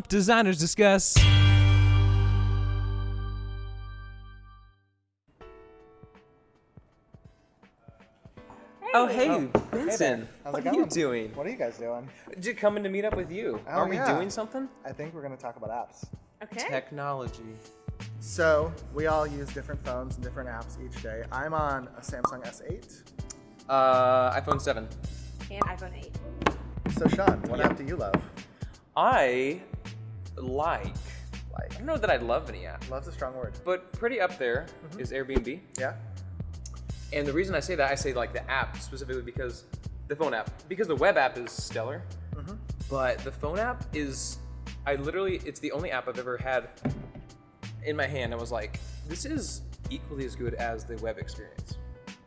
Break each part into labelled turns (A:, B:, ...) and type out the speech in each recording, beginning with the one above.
A: Designers discuss. Oh, hey, Vincent. What are you doing?
B: What are you guys doing?
A: Just coming to meet up with you.
B: Oh,
A: Are we
B: yeah.
A: doing something?
B: I think we're going to talk about apps.
C: Okay.
A: Technology.
B: So, we all use different phones and different apps each day. I'm on a Samsung S8.
A: iPhone 7.
C: And iPhone 8.
B: So, Sean, what app do you love?
A: I don't know that I love any app,
B: Love's a strong word.
A: but pretty up there is Airbnb.
B: Yeah?
A: And the reason I say that, I say like the app specifically because the phone app, because the web app is stellar, but the phone app is, it's the only app I've ever had in my hand. I was like, this is equally as good as the web experience,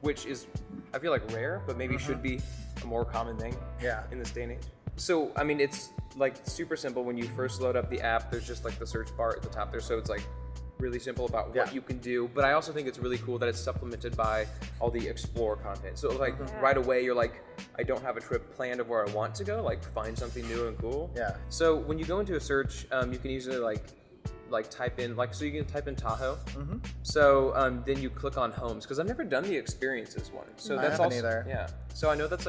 A: which is, I feel like rare, but maybe should be a more common thing in this day and age. So, I mean, it's like super simple. When you first load up the app, there's just like the search bar at the top there. So it's like really simple about what you can do. But I also think it's really cool that it's supplemented by all the explore content. So like right away, you're like, I don't have a trip planned of where I want to go, like find something new and cool.
B: Yeah.
A: So when you go into a search, you can easily like type in, so you can type in Tahoe. So then you click on homes, because I've never done the experiences one. So
B: I
A: that's
B: haven't
A: also,
B: either.
A: yeah. So I know that's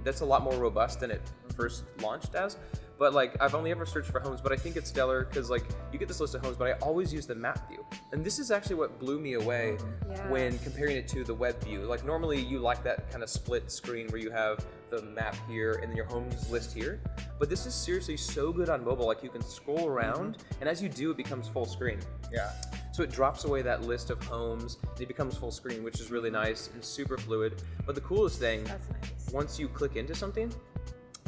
A: that's a lot more robust than it first launched as. But like, I've only ever searched for homes, but I think it's stellar because like you get this list of homes, but I always use the map view. And this is actually what blew me away when comparing it to the web view. Like normally you like that kind of split screen where you have the map here and then your homes list here. But this is seriously so good on mobile. Like you can scroll around and as you do, it becomes full screen.
B: Yeah.
A: So it drops away that list of homes and it becomes full screen, which is really nice and super fluid. But the coolest thing, once you click into something,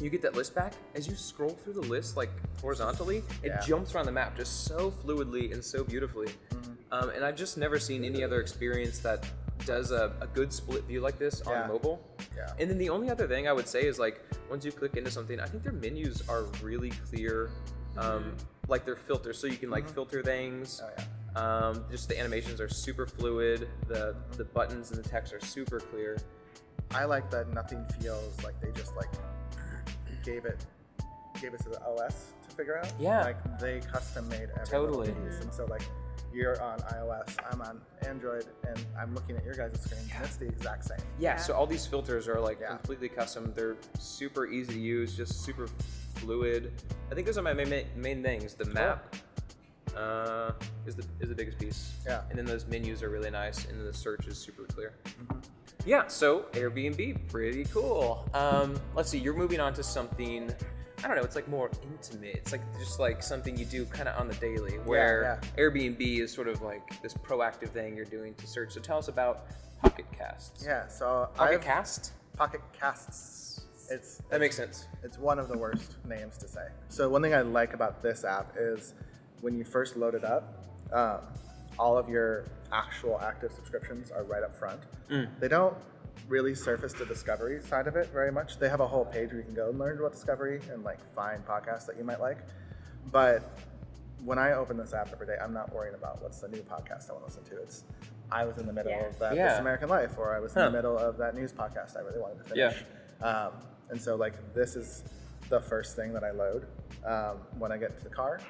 A: you get that list back. As you scroll through the list, like horizontally, it jumps around the map just so fluidly and so beautifully. And I've just never seen any other experience that does a good split view like this on mobile.
B: Yeah.
A: And then the only other thing I would say is like, once you click into something, I think their menus are really clear. Like their filters, so you can like filter things. Just the animations are super fluid. The buttons and the text are super clear.
B: I like that nothing feels like they just like gave it to the OS to figure out.
A: Yeah.
B: Like they custom made every
A: Totally.
B: little piece. And so like you're on iOS, I'm on Android, and I'm looking at your guys' screens, and it's the exact same.
A: Yeah, so all these filters are like completely custom. They're super easy to use, just super fluid. I think those are my main things. The map is the biggest piece. Yeah. And then those menus are really nice, and then the search is super clear. Yeah, so Airbnb, pretty cool. Let's see, you're moving on to something, I don't know, it's like more intimate. It's like just like something you do kind of on the daily, where Airbnb is sort of like this proactive thing you're doing to search. So tell us about Pocket Casts.
B: Yeah, so
A: Pocket Casts?
B: Pocket Casts.
A: That makes sense.
B: It's one of the worst names to say. So one thing I like about this app is when you first load it up, all of your actual active subscriptions are right up front. They don't really surface the discovery side of it very much. They have a whole page where you can go and learn about discovery and like find podcasts that you might like. But when I open this app every day, I'm not worrying about what's the new podcast I want to listen to. I was in the middle of that This American Life, or I was in the middle of that news podcast I really wanted to finish. And so like this is the first thing that I load when I get into the car,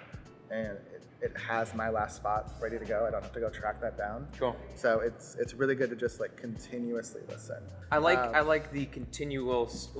B: and it has my last spot ready to go. I don't have to go track that down. Cool. So it's really good to just like continuously listen. I
A: like the continuous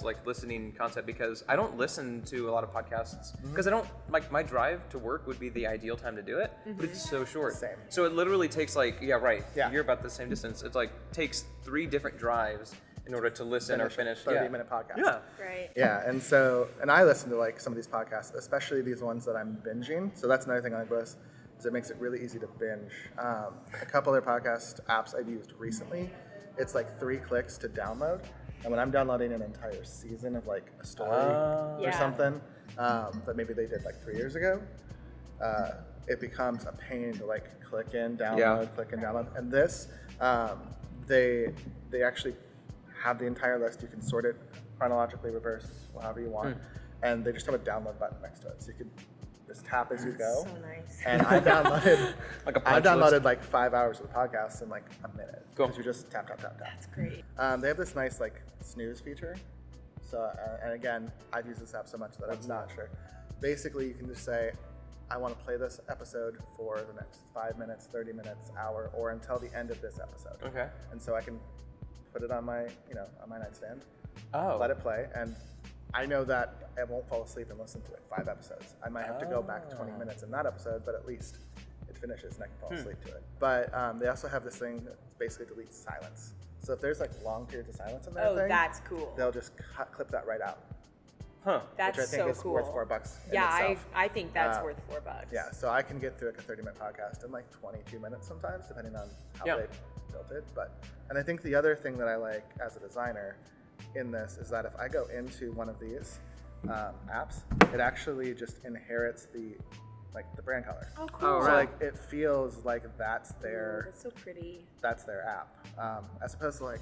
A: like listening concept, because I don't listen to a lot of podcasts because I don't like, my drive to work would be the ideal time to do it, but it's so short.
B: Same.
A: So it literally takes like you're about the same distance. It's like takes 3 different drives in order to listen or finish
B: 30-minute podcast.
A: Yeah.
C: Right.
B: Yeah, and I listen to like some of these podcasts, especially these ones that I'm binging. So that's another thing I like this, is it makes it really easy to binge. A couple other podcast apps I've used recently, it's like 3 clicks to download. And when I'm downloading an entire season of like a story or something that maybe they did like 3 years ago, it becomes a pain to like click in, download, click and download. And this, they actually have the entire list. You can sort it chronologically, reverse, however you want. And they just have a download button next to it. So you could just tap as you go.
C: So nice.
B: And I downloaded
A: I
B: downloaded like 5 hours of the podcast in like a minute.
A: Cool.
B: Because you just tap.
C: That's great.
B: They have this nice like snooze feature. So, and again, I've used this app so much that I'm not sure. Basically, you can just say, I want to play this episode for the next 5 minutes, 30 minutes, hour, or until the end of this episode.
A: Okay.
B: And so I can put it on my, on my nightstand,
A: Oh.
B: let it play, and I know that I won't fall asleep and listen to 5 episodes. I might have to go back 20 minutes in that episode, but at least it finishes and I can fall asleep to it. But they also have this thing that basically deletes silence. So if there's like long periods of silence in there,
C: that's cool.
B: they'll just clip that right out.
A: Huh.
C: That's
B: which I think
C: so
B: is
C: cool.
B: worth $4 in
C: Yeah,
B: itself.
C: I think that's worth $4.
B: Yeah, so I can get through like a 30-minute podcast in like 22 minutes sometimes, depending on how they built it. And I think the other thing that I like as a designer in this is that if I go into one of these apps, it actually just inherits the brand color.
C: Oh, cool.
A: Oh,
B: So
A: right.
B: like it feels like that's their
C: That's so pretty.
B: that's their app, as opposed to like,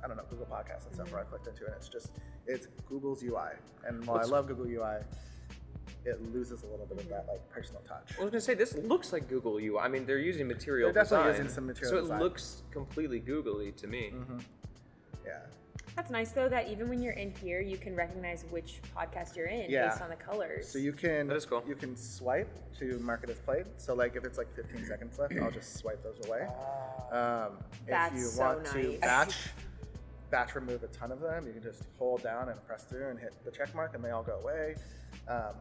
B: I don't know, Google Podcasts and stuff where I clicked into it. And it's Google's UI, and while I love Google UI, it loses a little bit of that like personal touch.
A: I was gonna say this looks like Google UI. I mean, they're using material
B: They're definitely
A: design,
B: using some material
A: so
B: design.
A: it looks completely googly to me.
B: Yeah.
C: That's nice though that even when you're in here, you can recognize which podcast you're in based on the colors.
B: So you can
A: That is cool.
B: you can swipe to mark it as played. So like if it's like 15 seconds left, I'll just swipe those away.
C: That's
B: if you
C: so
B: want to
C: nice.
B: batch remove a ton of them, you can just hold down and press through and hit the check mark and they all go away.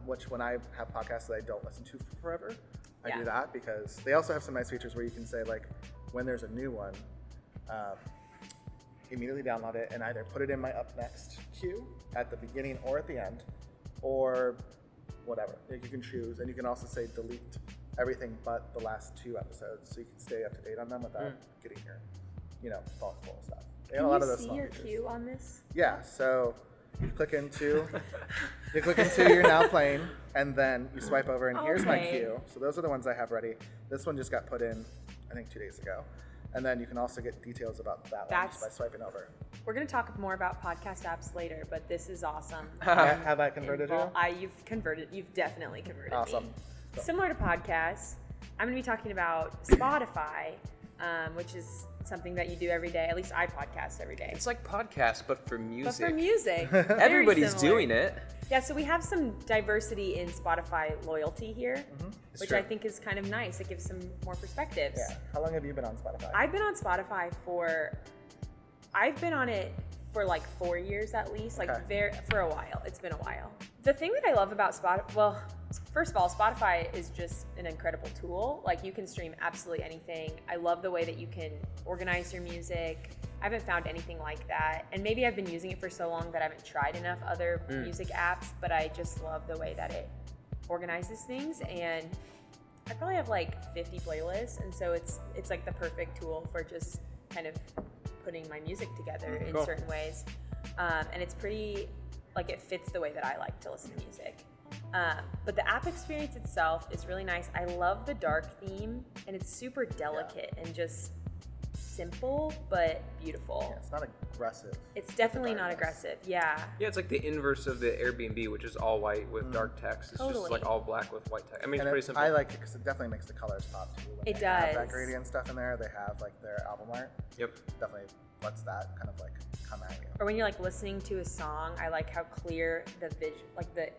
B: Which when I have podcasts that I don't listen to for forever, I do that because they also have some nice features where you can say like when there's a new one, immediately download it and either put it in my up next queue at the beginning or at the end, or whatever. You can choose, and you can also say delete everything but the last 2 episodes, so you can stay up to date on them without getting your, phone full of stuff. They have
C: Can
B: a lot
C: you
B: of those
C: see
B: small
C: your
B: features.
C: queue on this?
B: Yeah, so you click into you're now playing, and then you swipe over, and here's my
C: Okay.
B: queue. So those are the ones I have ready. This one just got put in, I think 2 days ago. And then you can also get details about that one just by swiping over.
C: We're going to talk more about podcast apps later, but this is awesome.
B: Have I converted you?
C: You've definitely converted
B: Awesome.
C: me. Similar to podcasts, I'm going to be talking about Spotify, which is something that you do every day. At least I podcast every day.
A: It's like podcast, but for music.
C: But for music. Very
A: Everybody's
C: similar.
A: doing it.
C: Yeah, so we have some diversity in Spotify loyalty here, which
A: true.
C: I think is kind of nice. It gives some more perspectives.
B: Yeah. How long have you been on Spotify?
C: I've been on Spotify for like 4 years at least, for a while. It's been a while. The thing that I love about Spotify, well, first of all, Spotify is just an incredible tool. Like you can stream absolutely anything. I love the way that you can organize your music. I haven't found anything like that. And maybe I've been using it for so long that I haven't tried enough other music apps, but I just love the way that it organizes things. And I probably have like 50 playlists. And so it's like the perfect tool for just kind of putting my music together in certain ways. And it's pretty, like it fits the way that I like to listen to music. But the app experience itself is really nice. I love the dark theme, and it's super delicate and just simple but beautiful.
B: Yeah, it's not aggressive.
C: It's definitely not aggressive. Yeah.
A: Yeah, it's like the inverse of the Airbnb, which is all white with dark text. It's just like all black with white text. I mean, it's pretty simple.
B: I like it because it definitely makes the colors pop too. When
C: It
B: they have
C: does.
B: that gradient stuff in there. They have like their album art.
A: Yep.
B: Definitely lets that kind of like come at you.
C: Or when you're like listening to a song, I like how clear the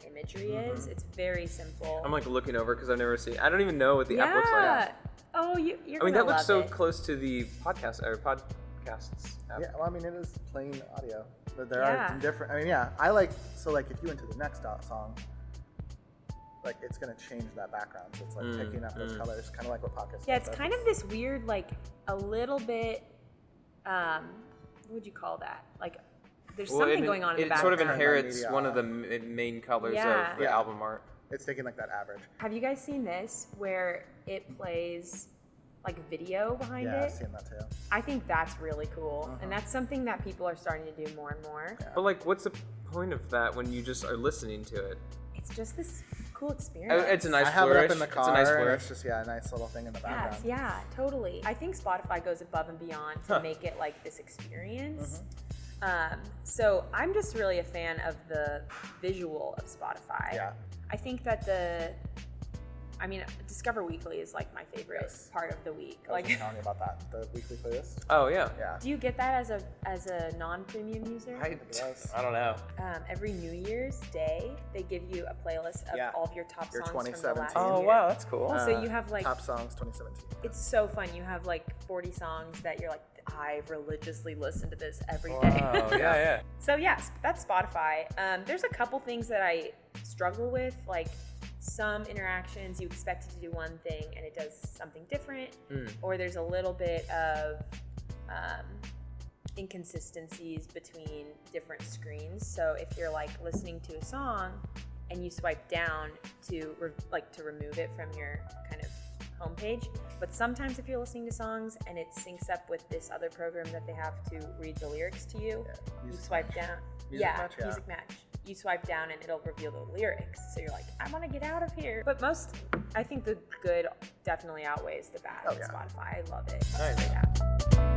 C: imagery is. It's very simple.
A: I'm like looking over because I've never seen. I don't even know what the app looks like.
C: Oh, you're
A: I mean,
C: gonna
A: that looks
C: love
A: so
C: it.
A: close to the podcasts app.
B: Yeah, well, I mean, it is plain audio. But there
C: Yeah.
B: are some different. I mean, yeah, I like. So, like, if you went to the next song, like, it's gonna change that background. So it's like picking up those colors, kind of like what podcasts.
C: Yeah, it's kind of this weird, like a little bit. What would you call that? Like, there's something going on in the
A: It
C: background.
A: sort of inherits
B: Media.
A: one of the main colors
C: Yeah.
A: of the album art.
B: It's taking like that average.
C: Have you guys seen this where it plays like video behind
B: Yeah, I've
C: it?
B: seen that too.
C: I think that's really cool, and that's something that people are starting to do more and more.
A: But like, what's the point of that when you just are listening to it?
C: It's just this cool experience.
A: It's a nice
B: I have
A: flourish.
B: it up in the car,
A: It's a nice
B: and
A: flourish.
B: it's just a nice little thing in the background.
C: Yes, yeah, totally. I think Spotify goes above and beyond to make it like this experience. So I'm just really a fan of the visual of Spotify.
B: Yeah.
C: I think that the I mean, Discover Weekly is like my favorite part of the week.
B: I was just telling you about that, the weekly playlist.
A: Oh yeah.
B: Yeah.
C: Do you get that as a non-premium user?
A: I don't know.
C: Every New Year's Day, they give you a playlist of all of your top songs from the
B: 2017.
C: last
A: Oh
C: year.
A: wow, that's cool.
C: So you have like
B: top songs 2017.
C: It's so fun. You have like 40 songs that you're like, I religiously listen to this every day.
A: Wow, yeah.
C: So yes, that's Spotify. There's a couple things that I struggle with, like some interactions you expect it to do one thing and it does something different, or there's a little bit of inconsistencies between different screens. So if you're like listening to a song and you swipe down to remove it from your kind of homepage, but sometimes if you're listening to songs and it syncs up with this other program that they have to read the lyrics to you, you swipe down. Music Match. You swipe down and it'll reveal the lyrics. So you're like, I want to get out of here. But I think the good definitely outweighs the bad with Spotify. I love it.
A: Nice.
C: Yeah.